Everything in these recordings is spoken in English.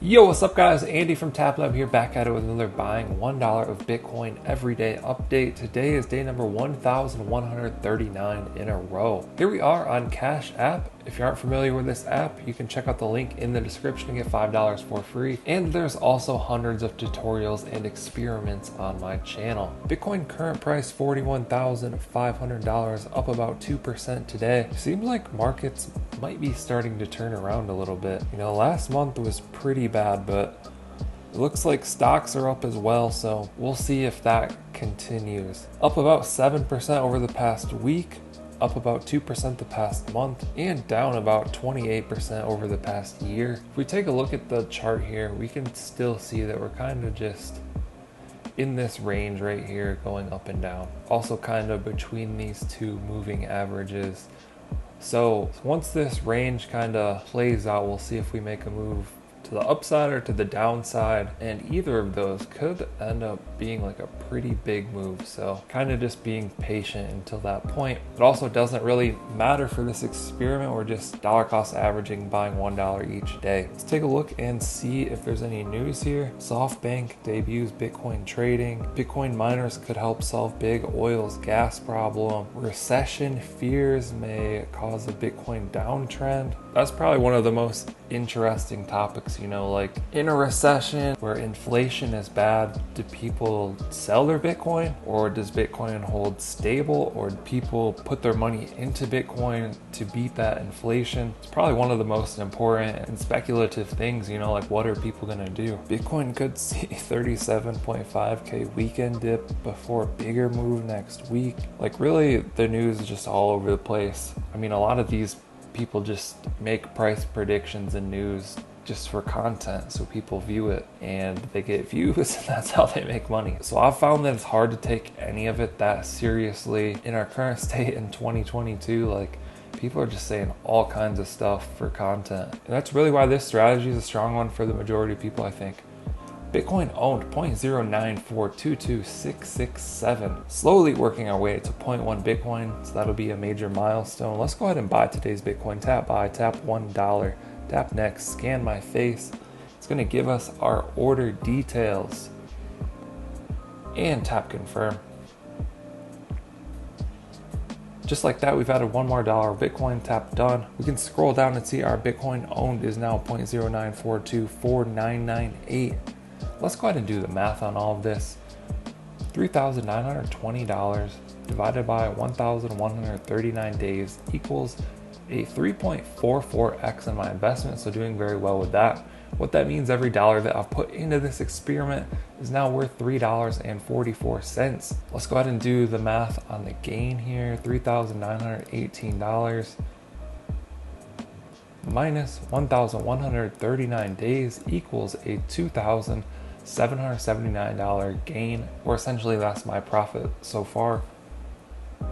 Yo, what's up guys? Andy from TapLab here, back at it with another buying $1 of Bitcoin everyday update. Today is day number 1,139 in a row. Here we are on Cash App. If you aren't familiar with this app, you can check out the link in the description to get $5 for free. And there's also hundreds of tutorials and experiments on my channel. Bitcoin current price $41,500, up about 2% today. Seems like markets might be starting to turn around a little bit. You know, last month was pretty bad, but it looks like stocks are up as well, so we'll see if that continues. Up about 7% over the past week, up about 2% the past month, and down about 28% over the past year. If we take a look at the chart here, we can still see that we're kind of just in this range right here, going up and down. Also kind of between these two moving averages. So once this range kind of plays out, we'll see if we make a move to the upside or to the downside, and either of those could end up being like a pretty big move. So kind of just being patient until that point. It also doesn't really matter for this experiment. We're just dollar cost averaging, buying $1 each day. Let's take a look and see if there's any news here. SoftBank debuts Bitcoin trading. Bitcoin miners could help solve big oil's gas problem. Recession fears may cause a Bitcoin downtrend. That's probably one of the most interesting topics, you know, like in a recession where inflation is bad, do people sell their Bitcoin, or does Bitcoin hold stable, or do people put their money into Bitcoin to beat that inflation? It's probably one of the most important and speculative things, you know, like what are people gonna do? Bitcoin could see 37.5K weekend dip before a bigger move next week. Like really, the news is just all over the place. I mean, a lot of these people just make price predictions and news just for content, so people view it and they get views, and that's how they make money. So I've found that it's hard to take any of it that seriously in our current state in 2022. Like, people are just saying all kinds of stuff for content, and that's really why this strategy is a strong one for the majority of people, I think. Bitcoin owned 0.094226667. Slowly working our way to 0.1 Bitcoin, so that'll be a major milestone. Let's go ahead and buy today's Bitcoin. Tap buy, tap $1. Tap next, scan my face. It's gonna give us our order details. And tap confirm. Just like that, we've added one more dollar of Bitcoin. Tap done. We can scroll down and see our Bitcoin owned is now 0.094249998. Let's go ahead and do the math on all of this. $3,920 divided by 1,139 days equals a 3.44x in my investment, so doing very well with that. What that means, every dollar that I've put into this experiment is now worth $3.44. Let's go ahead and do the math on the gain here. $3,918 minus 1,139 days equals a $2,779 gain, or essentially that's my profit so far.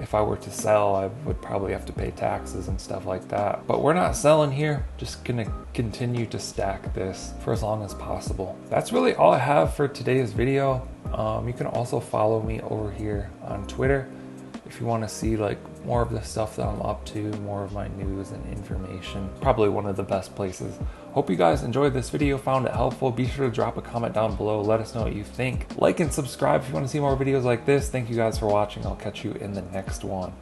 If I were to sell, I would probably have to pay taxes and stuff like that. But we're not selling here, just gonna continue to stack this for as long as possible. That's really all I have for today's video. You can also follow me over here on Twitter if you want to see like more of the stuff that I'm up to, more of my news and information. Probably one of the best places. Hope you guys enjoyed this video, found it helpful. Be sure to drop a comment down below. Let us know what you think. Like and subscribe if you want to see more videos like this. Thank you guys for watching. I'll catch you in the next one.